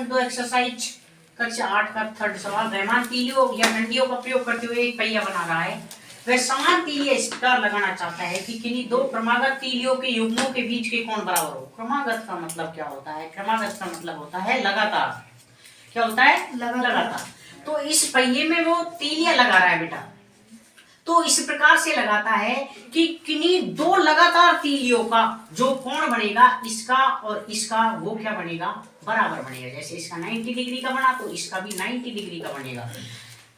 दो एक्सरसाइज कक्षा 8 का थर्ड सवाल। रहमान तीलियों या डंडियों का प्रयोग करते हुए एक पहिया बना रहा है। वह समान तीलियां इस प्रकार लगाना चाहता है कि किन्हीं दो क्रमागत तीलियों के युग्मों के बीच के कोण बराबर हो। क्रमागत का मतलब क्या होता है? क्रमागत का मतलब होता है लगातार। क्या होता है? लगातार। तो इस पहिए में वो तीलियां लगा रहा है बेटा, तो इस प्रकार से लगाता है कि किन्हीं दो लगातार तीलियों का जो कोण बनेगा इसका और इसका वो क्या बनेगा? बराबर बनेगा। जैसे इसका 90 डिग्री का बना तो इसका भी 90 डिग्री का बनेगा,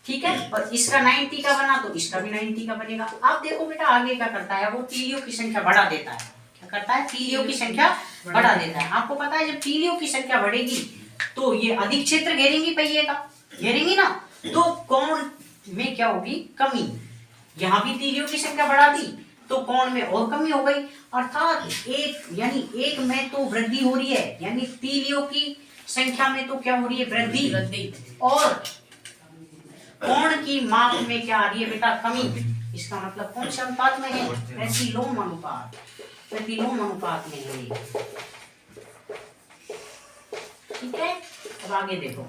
ठीक है। और इसका 90 का बना तो इसका भी 90 का बनेगा। अब देखो बेटा आगे क्या करता है, वो तीलियों की संख्या बढ़ा देता है। क्या करता है? तीलियों की संख्या बढ़ा देता है। आपको पता है जब तीलियों की संख्या बढ़ेगी तो ये अधिक क्षेत्र घेरेंगी, पहिए का घेरेंगी ना, तो कोण में क्या होगी? कमी। यहाँ भी तीलियों की संख्या बढ़ा दी तो कोण में और कमी हो गई, अर्थात एक में तो वृद्धि हो रही है, यानी तीलियों की संख्या में तो क्या हो रही है? वृद्धि। और कोण की माप में क्या आ रही है बेटा? कमी। इसका मतलब कौन से अनुपात में है? प्रतिलोम अनुपात। प्रतिलोम अनुपात में है, ठीक है। अब आगे देखो,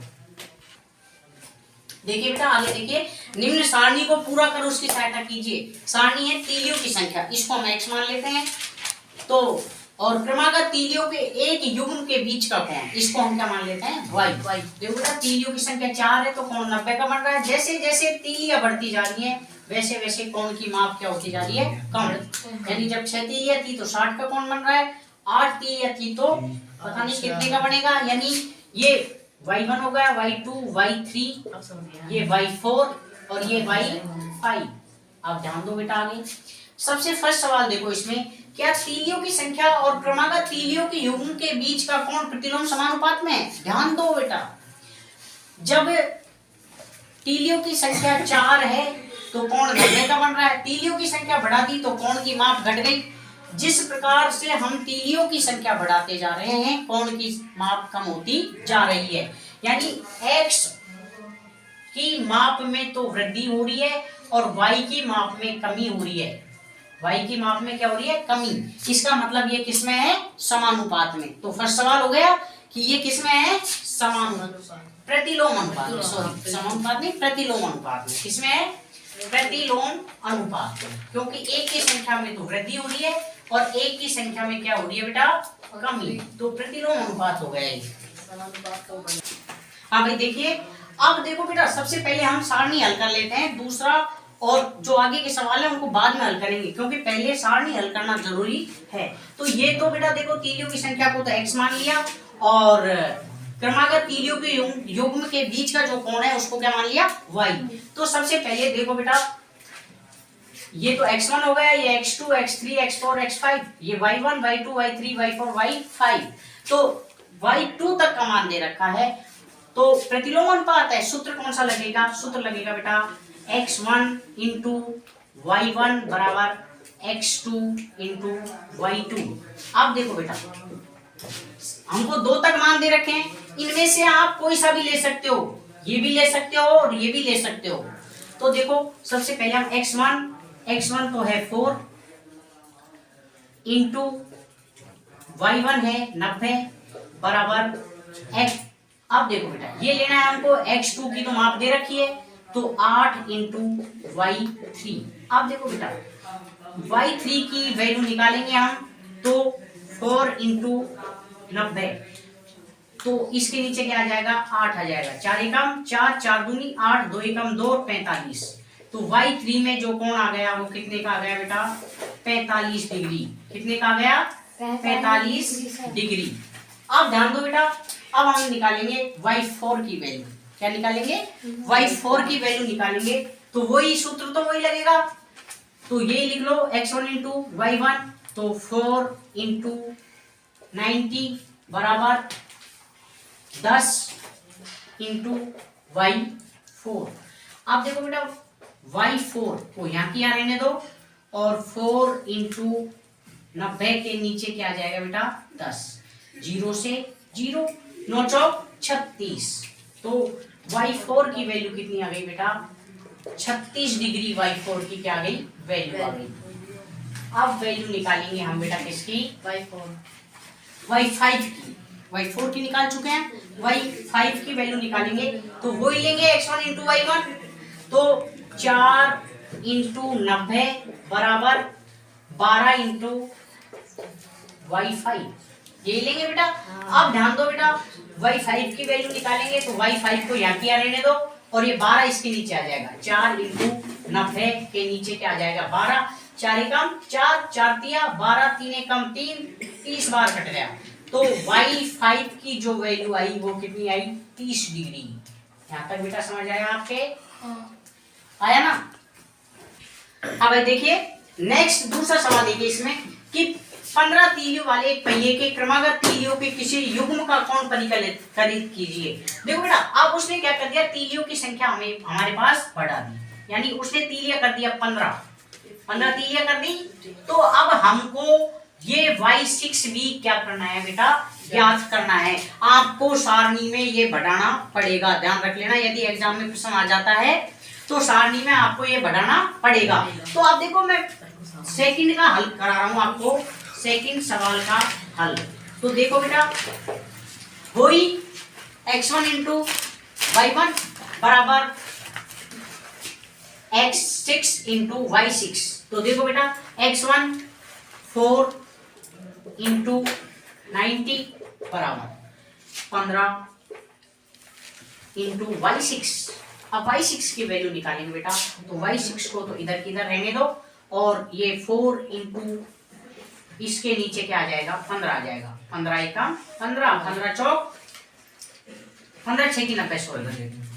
देखिए बेटा आगे देखिए, निम्न सारणी को पूरा कर उसकी सहायता कीजिए। सारणी है तीलियों की संख्या, इसको हम x मान लेते हैं, तो और क्रमागत तीलियों के एक युग्म के बीच का कोण, इसको हम क्या मान लेते हैं? y। देखो बेटा तीलियों की संख्या 4 है तो कोण 90 का बन रहा है। जैसे जैसे तीलियां बढ़ती जा रही है वैसे वैसे कोण की माप क्या होती जा रही है? कम। यानी जब 6 तीलियां थी तो 60 का कोण बन रहा है, 8 तीलियां थी तो पता नहीं कितने का बनेगा। यानी ये y1 हो गया, y2, y3, ये y4 और ये y5। आप ध्यान दो बेटा आगे। सबसे फर्स्ट सवाल देखो, इसमें क्या तीलियों की संख्या और क्रमागत तीलियों के युग्म के बीच का कोण प्रतिलोम समानुपात में है? ध्यान दो बेटा, जब तीलियों की संख्या 4 है तो कोण 90 का बन रहा है, तीलियों की संख्या बढ़ा दी तो कोण की माप घट गई। जिस प्रकार से हम तीलियों की संख्या बढ़ाते जा रहे हैं कोण की माप कम होती जा रही है, यानी x की माप में तो वृद्धि हो रही है और y की माप में कमी हो रही है। y की माप में क्या हो रही है? कमी। इसका मतलब ये किसमें है? समानुपात में। तो फर्स्ट सवाल हो गया कि ये किसमें है? प्रतिलोम अनुपात में। सॉरी, समानुपात नहीं, प्रतिलोम अनुपात में। किसमें है? प्रतिलोम अनुपात में, क्योंकि एक की संख्या में तो वृद्धि हो रही है और एक की संख्या में क्या हो रही है बेटा? कमी। तो प्रतिलोम अनुपात हो गया ये। हाँ भाई देखिए, अब देखो बेटा सबसे पहले हम सारणी हल कर लेते हैं, दूसरा और जो आगे के सवाल है उनको बाद में हल करेंगे, क्योंकि पहले सारणी हल करना जरूरी है। तो ये तो बेटा देखो तीलियों की संख्या को तो x मान लिया और क्रमागत तीलियों के युग्म के बीच का जो कोण है उसको क्या मान लिया? y। तो सबसे पहले देखो बेटा ये तो x1 हो गया, ये x2, x3, x4, x5, ये y1, y2, y3, y4, y5। तो y2 तक का मान दे रखा है, तो प्रतिलोम अनुपात है। सूत्र कौन सा लगेगा? सूत्र लगेगा बेटा x1 इंटू y1 बराबर x2 इंटू y2। अब देखो बेटा हमको 2 तक मान दे रखे हैं, इनमें से आप कोई सा भी ले सकते हो, ये भी ले सकते हो और ये भी ले सकते हो। तो देखो सबसे पहले हम x1 तो है 4 इंटू y1 है 90 बराबर x। अब देखो बेटा ये लेना है हमको, x2 की तो माप दे रखी है तो 8 इंटू y3। अब देखो बेटा y3 की वैल्यू निकालेंगे हम तो 4 इंटू 90, तो इसके नीचे क्या आ जाएगा? 8 आ जाएगा। 4 एकम 4, 4 दूनी 8, 2 एकम 2, 45। तो y3 में जो कोण आ गया वो कितने का आ गया बेटा? 45 डिग्री। कितने का आ गया? 45 डिग्री। अब ध्यान दो बेटा, अब हम निकालेंगे y4 की वैल्यू। क्या निकालेंगे? y4 की वैल्यू निकालेंगे, तो वही सूत्र तो वही लगेगा, तो ये लिख लो x1 इंटू y1, तो 4 इंटू 90 बराबर 10 इंटू y4। अब देखो बेटा y4 को यहाँ की यहाँ रहने दो और 4 इंटू 90 के नीचे क्या आ जाएगा बेटा? 10। 0 से 0, 9 चौक 36। तो y4 की वैल्यू कितनी आ गई बेटा? 36 डिग्री y4 की क्या आ गई? वैल्यू आ गई। अब वैल्यू निकालेंगे हम बेटा किसकी? y5 की। y4 की निकाल चुके हैं, y5 की वैल्यू निकालेंगे तो वो ही लेंगे x1 इंटू y1, तो 4 इंटू 90 बराबर 12 इंटू y5, यही लेंगे बेटा। अब ध्यान दो बेटा, y5 की वैल्यू निकालेंगे तो y5 को यहाँ किया रहने दो और ये 12 इसके नीचे आ जाएगा, 4 इंटू 90 के नीचे क्या आ जाएगा 12, 4 एकम 4, 4 तिया 12, 3 एकम 3, 30 बार कट गया, तो y5 की जो वैल्यू आई वो कितनी आई 30 डिग्री। यहाँ तक बेटा समझ आया आपके? आया ना? अब देखिए नेक्स्ट दूसरा सवाल देखिए इसमें कि 15 तीलियों वाले एक पहिए के क्रमागत तीलियों के किसी युग्म का कोण परिकलित कीजिए। देखो बेटा अब उसने क्या कर दिया, तीलियों की संख्या हमें हमारे पास बढ़ा दी, यानी उसने तीलियां कर दिया 15 तीलियां कर दी, तो अब हमको ये y6 भी क्या करना है बेटा, ज्ञात करना है। आपको सारणी में ये बढ़ाना पड़ेगा, ध्यान रख लेना, यदि एग्जाम में प्रश्न आ जाता है तो सारणी में आपको ये बढ़ाना पड़ेगा। तो अब देखो मैं सेकंड का हल करा रहा हूं आपको, सेकंड सवाल का हल। तो देखो बेटा वही x1 इंटू y1 बराबर x6 इंटू y6, तो देखो बेटा x1 4 इंटू 90 बराबर 15 इंटू y6। अब y6 की वैल्यू निकालेंगे बेटा, तो y6 को तो इधर किधर रहने दो और ये 4 इंटू इसके नीचे क्या आ जाएगा 15 आ जाएगा, 15 एकम 15, 15 चौक 15 6 की 90, सॉरी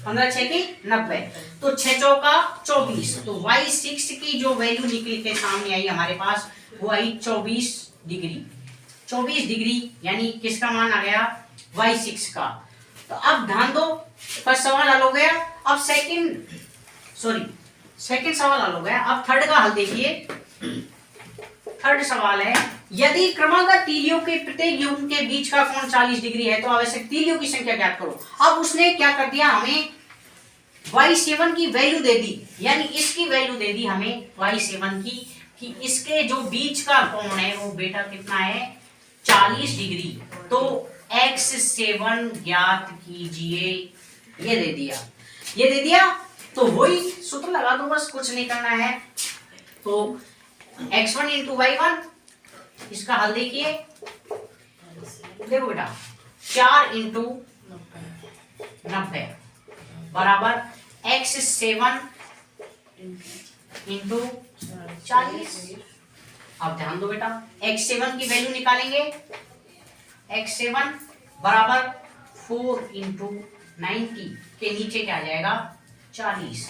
15 6 की 90, तो 6 चौका 24, तो y6 की जो वैल्यू निकल के सामने आई हमारे पास वो आई 24 डिग्री, 24 डिग्री यानी किसका मान आ गया y6 का। तो अब ध्यान दो फर्स्ट सवाल हल हो गया, अब सेकंड सवाल हल हो गया। अब थर्ड का हल देखिए। थर्ड सवाल है यदि क्रमागत तीलियों के प्रत्येक युग्म के बीच का कोण 40 डिग्री है तो आवश्यक तीलियों की संख्या ज्ञात करो। अब उसने क्या कर दिया, हमें y7 की वैल्यू दे दी, यानी इसकी वैल्यू दे दी हमें y7 की, कि इसके जो बीच का कोण है वो बेटा कितना है 40 डिग्री, तो x7 ज्ञात कीजिए, ये दे दिया, तो वही सूत्र लगा दो, बस कुछ नहीं करना है। तो x1 इंटू y1, इसका हल देखिए, देखो बेटा 4 इंटू 90 बराबर x7 इंटू 40। अब ध्यान दो बेटा x7 की वैल्यू निकालेंगे, x7 बराबर 4 इंटू 90 के नीचे क्या आ जाएगा 40,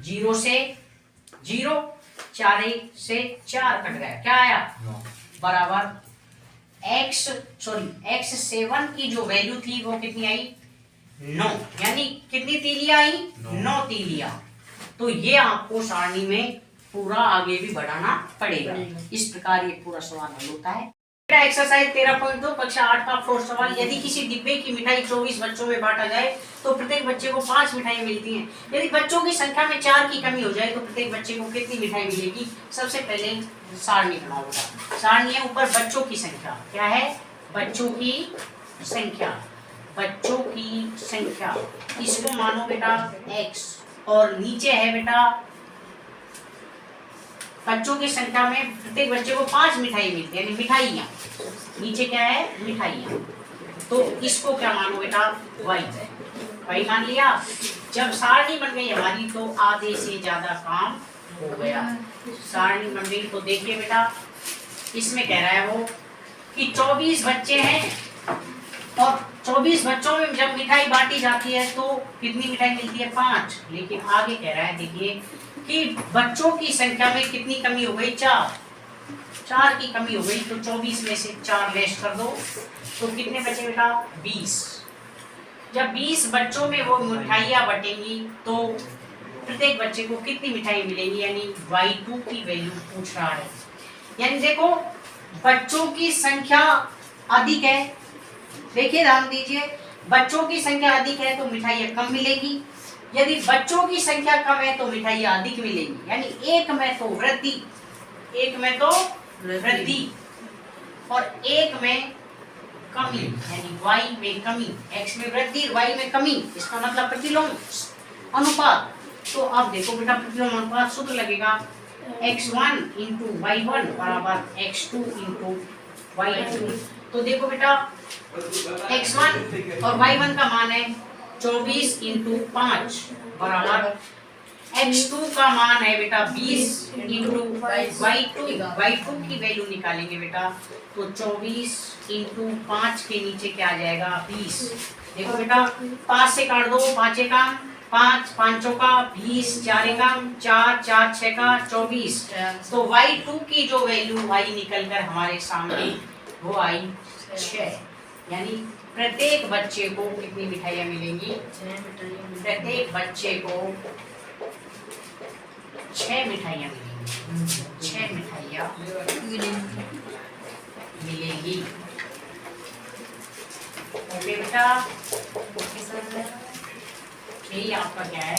0 से 0, 4 से 4 कट गया, क्या आया बराबर x7 की जो वैल्यू थी वो कितनी आई 9, यानी कितनी तीलियां आई 9 तीलियां। तो ये आपको सारणी में पूरा आगे भी बढ़ाना पड़ेगा। इस प्रकार ये पूरा सवाल हल होता है। एक्सरसाइज 13.2 कक्षा 8 का फोर्थ सवाल, यदि किसी डिब्बे की मिठाई 24 बच्चों में बांटा जाए तो प्रत्येक बच्चे को 5 मिठाई मिलती हैं। यदि बच्चों की संख्या में 4 की कमी हो जाए तो प्रत्येक बच्चे को कितनी मिठाई मिलेगी। सबसे पहले सारणी बनाओगे, सारणी है ऊपर बच्चों की संख्या, क्या है बच्चों की संख्या, इसको मानो बेटा x, और नीचे है बेटा बच्चों की संख्या में प्रत्येक बच्चे को 5 मिठाई मिलती है, यानी मिठाइयाँ, नीचे क्या है मिठाइयाँ, तो इसको क्या मानो बेटा y मान लिया। जब सारणी बन गई हमारी तो आधे से ज्यादा काम हो गया। सारणी बन गई तो देखिए बेटा इसमें कह रहा है वो कि 24 बच्चे हैं और 24 बच्चों में जब मिठाई बांटी जाती है तो कितनी मिठाई मिलती है 5, लेकिन आगे कह रहा है देखिए कि बच्चों की संख्या में कितनी कमी हो गई 4 की कमी हो गई, तो 24 में से 4 लेस कर दो तो कितने बचे बेटा 20। जब 20 बच्चों में वो मिठाइयाँ बटेंगी तो प्रत्येक बच्चे को कितनी मिठाई मिलेंगी, यानी y2 की वैल्यू पूछ रहा है। यानी देखो बच्चों की संख्या अधिक है, देखिए ध्यान दीजिए बच्चों की संख्या अधिक है तो मिठाइयाँ कम मिलेगी, यदि बच्चों की संख्या कम है तो मिठाइयाँ अधिक मिलेगी, यानी एक में तो वृद्धि और एक में कमी, यानी y में कमी, x में वृद्धि, y में कमी, इसका मतलब प्रतिलोम अनुपात। तो अब देखो बेटा प्रतिलोम अनुपात सूत्र लगेगा x1 इंटू y1 बराबर x2 इंटू y2। तो देखो बेटा x1 और y1 का मान है 24 इंटू 5 बराबर x2 का मान है बेटा 20 इंटू y2 की वैल्यू निकालेंगे बेटा, तो 24 इंटू 5 के नीचे क्या आ जाएगा 20। देखो बेटा 5 से काट दो, 5 एकम 5, 5 का 20, 4 एकम 4, 4 6 का 24। तो y2 की जो वैल्यू आई निकल कर हमारे सामने वो आई 6। यानी प्रत्येक बच्चे को कितनी मिठाइयाँ मिलेंगी? प्रत्येक बच्चे को 6 मिठाइयाँ मिलेंगी, 6 मिठाइयाँ मिलेंगी। ओके बेटा, यही आपका क्या है